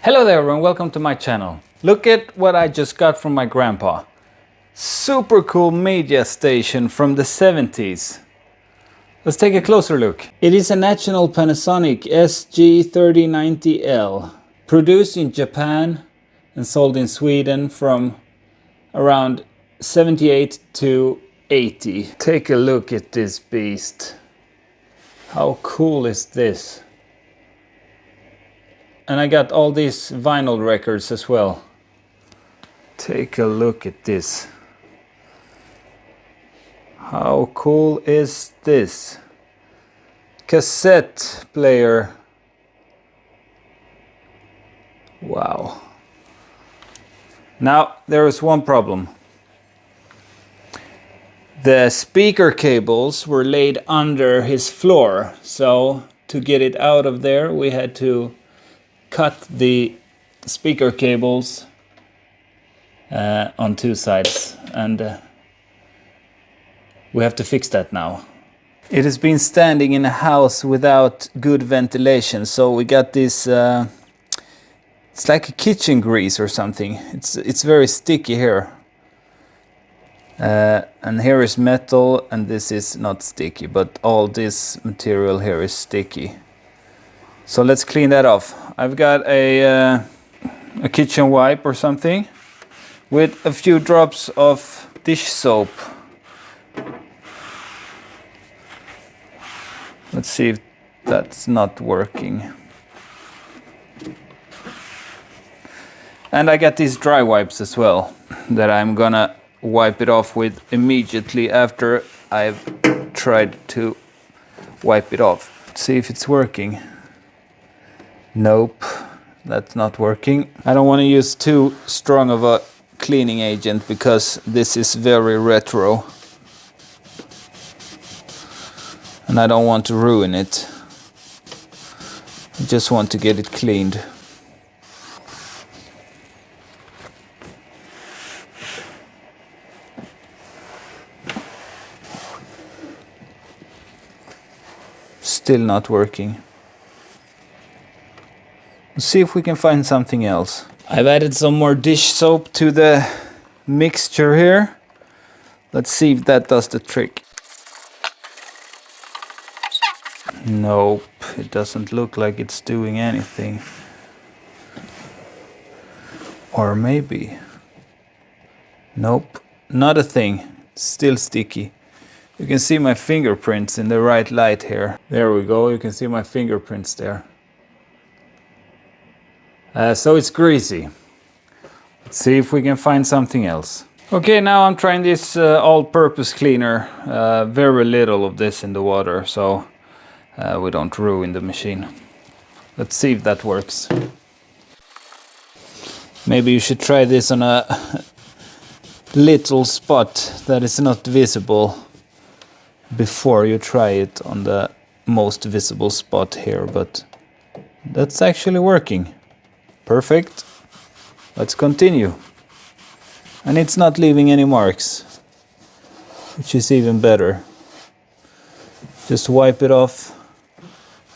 Hello there everyone, welcome to my channel. Look at what I just got from my grandpa. Super cool media station from the 70s. Let's take a closer look. It is a National Panasonic SG-3090L, produced in Japan and sold in Sweden from around 78 to 80. Take a look at this beast. How cool is this? And I got all these vinyl records as well. Take a look at this. How cool is this? Cassette player. Wow. Now there is one problem. The speaker cables were laid under his floor, so to get it out of there we had to cut the speaker cables on two sides, and we have to fix that now. It has been standing in a house without good ventilation, so we got this it's like a kitchen grease or something. It's very sticky here, and here is metal, and this is not sticky, but all this material here is sticky. So let's clean that off. I've got a kitchen wipe or something with a few drops of dish soap. Let's see if that's not working. And I got these dry wipes as well that I'm gonna wipe it off with immediately after I've tried to wipe it off. Let's see if it's working. Nope, that's not working. I don't want to use too strong of a cleaning agent because this is very retro. And I don't want to ruin it. I just want to get it cleaned. Still not working. Let's see if we can find something else. I've added some more dish soap to the mixture here. Let's see if that does the trick. Nope, it doesn't look like it's doing anything. Or maybe. Nope, not a thing. Still sticky. You can see my fingerprints in the right light here. There we go, you can see my fingerprints there. So it's greasy. Let's see if we can find something else. Okay, now I'm trying this all-purpose cleaner. Very little of this in the water, so we don't ruin the machine. Let's see if that works. Maybe you should try this on a little spot that is not visible before you try it on the most visible spot here, but that's actually working. Perfect. Let's continue. And it's not leaving any marks, which is even better. Just wipe it off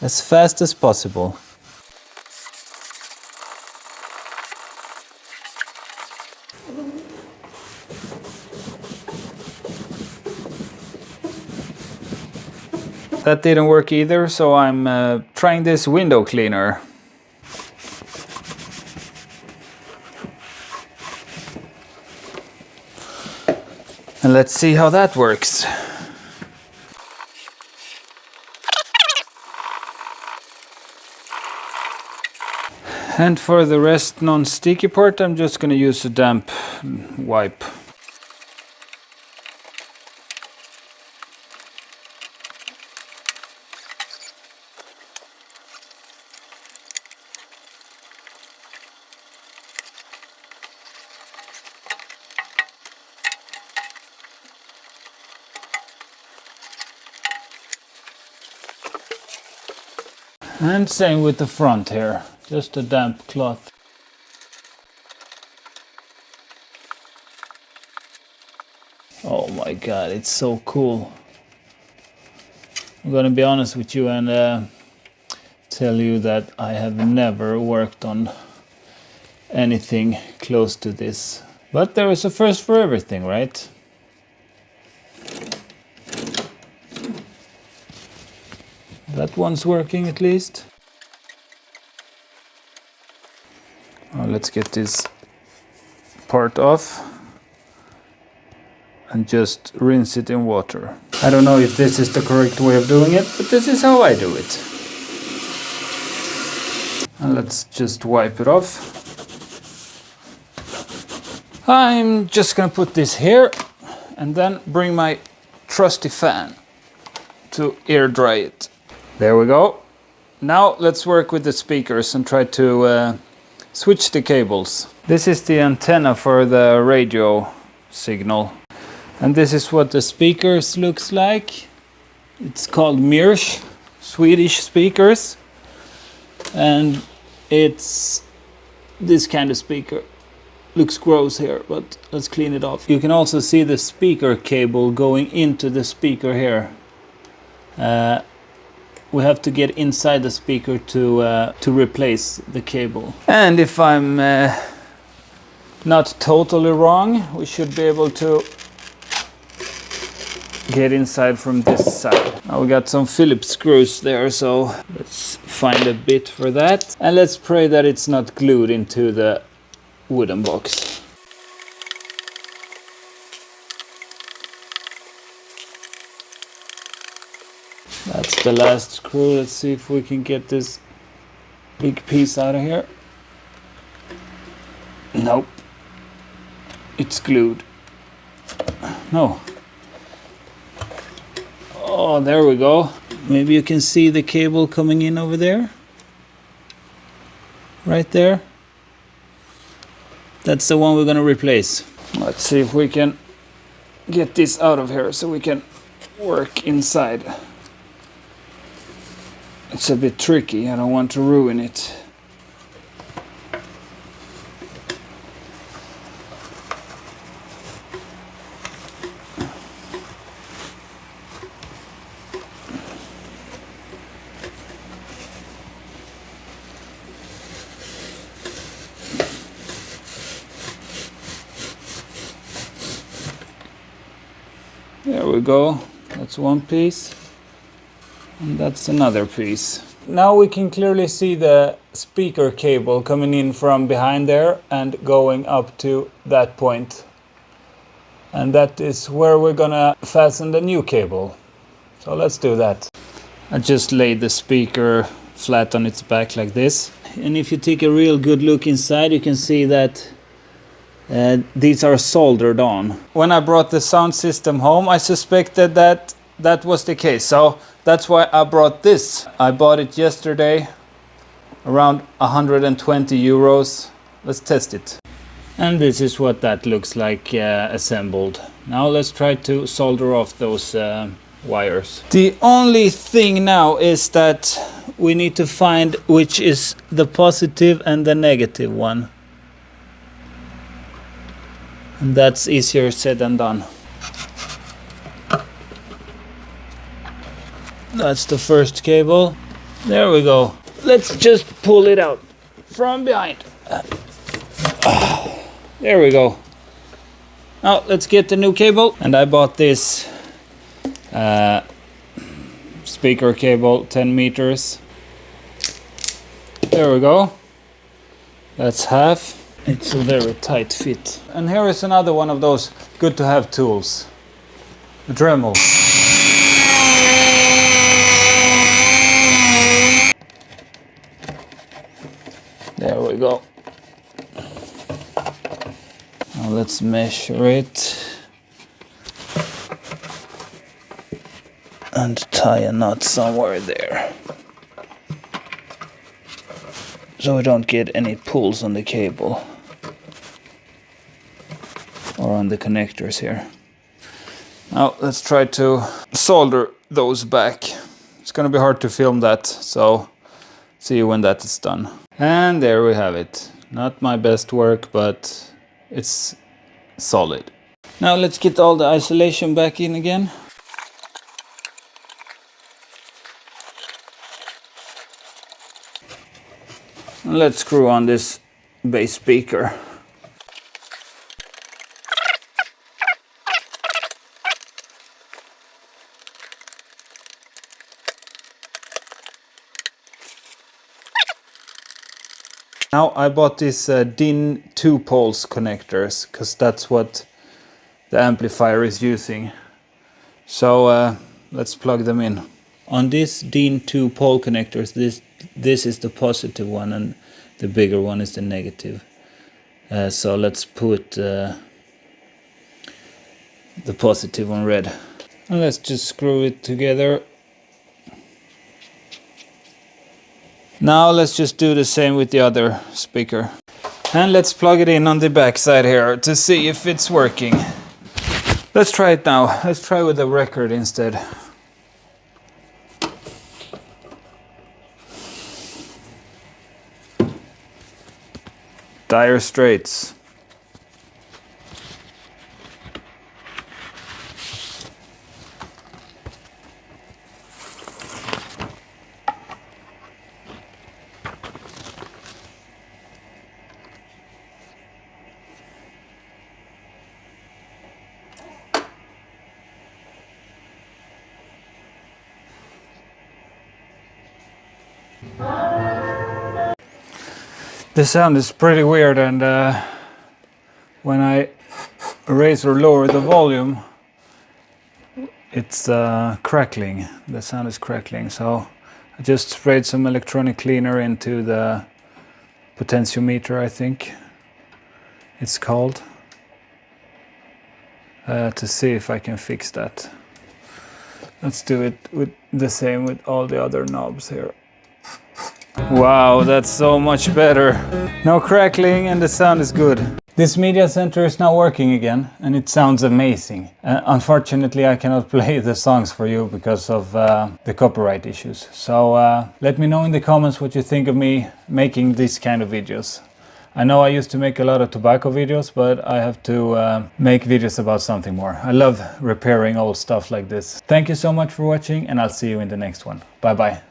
as fast as possible. That didn't work either, so I'm trying this window cleaner. And let's see how that works. And for the rest non-sticky part, I'm just going to use a damp wipe. And same with the front here, just a damp cloth. Oh my god, it's so cool. I'm gonna be honest with you and tell you that I have never worked on anything close to this. But there is a first for everything, right? That one's working at least. Let's get this part off and just rinse it in water. I don't know if this is the correct way of doing it, but this is how I do it. And let's just wipe it off. I'm just gonna put this here and then bring my trusty fan to air dry it. There we go. Now let's work with the speakers and try to switch the cables. This is the antenna for the radio signal. And this is what the speakers looks like. It's called Mirsch, Swedish speakers. And it's this kind of speaker. Looks gross here, but let's clean it off. You can also see the speaker cable going into the speaker here. We have to get inside the speaker to replace the cable. And if I'm not totally wrong, we should be able to get inside from this side. Now we got some Phillips screws there, so let's find a bit for that. And let's pray that it's not glued into the wooden box. That's the last screw. Let's see if we can get this big piece out of here. Nope. It's glued. No. Oh, there we go. Maybe you can see the cable coming in over there. Right there. That's the one we're gonna replace. Let's see if we can get this out of here so we can work inside. It's a bit tricky, I don't want to ruin it. There we go, that's one piece. And that's another piece. Now we can clearly see the speaker cable coming in from behind there and going up to that point. And that is where we're gonna fasten the new cable. So let's do that. I just laid the speaker flat on its back like this. And if you take a real good look inside, you can see that these are soldered on. When I brought the sound system home, I suspected that that was the case. So that's why I brought this. I bought it yesterday, around 120 euros. Let's test it. And this is what that looks like assembled. Now let's try to solder off those wires. The only thing now is that we need to find which is the positive and the negative one. And that's easier said than done. That's the first cable. There we go. Let's just pull it out from behind. There we go. Now let's get the new cable. And I bought this speaker cable, 10 meters. There we go. That's half. It's a very tight fit. And here is another one of those good to have tools. The Dremel. There we go. Now let's measure it and tie a knot somewhere there, so we don't get any pulls on the cable or on the connectors here. Now let's try to solder those back. It's gonna be hard to film that, so see you when that is done. And there we have it. Not my best work, but it's solid. Now let's get all the isolation back in again. Let's screw on this bass speaker. Now I bought these DIN 2 poles connectors because that's what the amplifier is using. So let's plug them in. On these DIN 2 pole connectors, this is the positive one and the bigger one is the negative. So let's put the positive on red. And let's just screw it together. Now let's just do the same with the other speaker. And let's plug it in on the back side here to see if it's working. Let's try it now. Let's try with the record instead. Dire Straits. The sound is pretty weird, and when I raise or lower the volume, it's crackling. The sound is crackling. So I just sprayed some electronic cleaner into the potentiometer, I think it's called, to see if I can fix that. Let's do it with the same with all the other knobs here. Wow, that's so much better. No crackling and the sound is good. This media center is now working again and it sounds amazing. Unfortunately, I cannot play the songs for you because of the copyright issues. So let me know in the comments what you think of me making these kind of videos. I know I used to make a lot of tobacco videos, but I have to make videos about something more. I love repairing old stuff like this. Thank you so much for watching and I'll see you in the next one. Bye bye.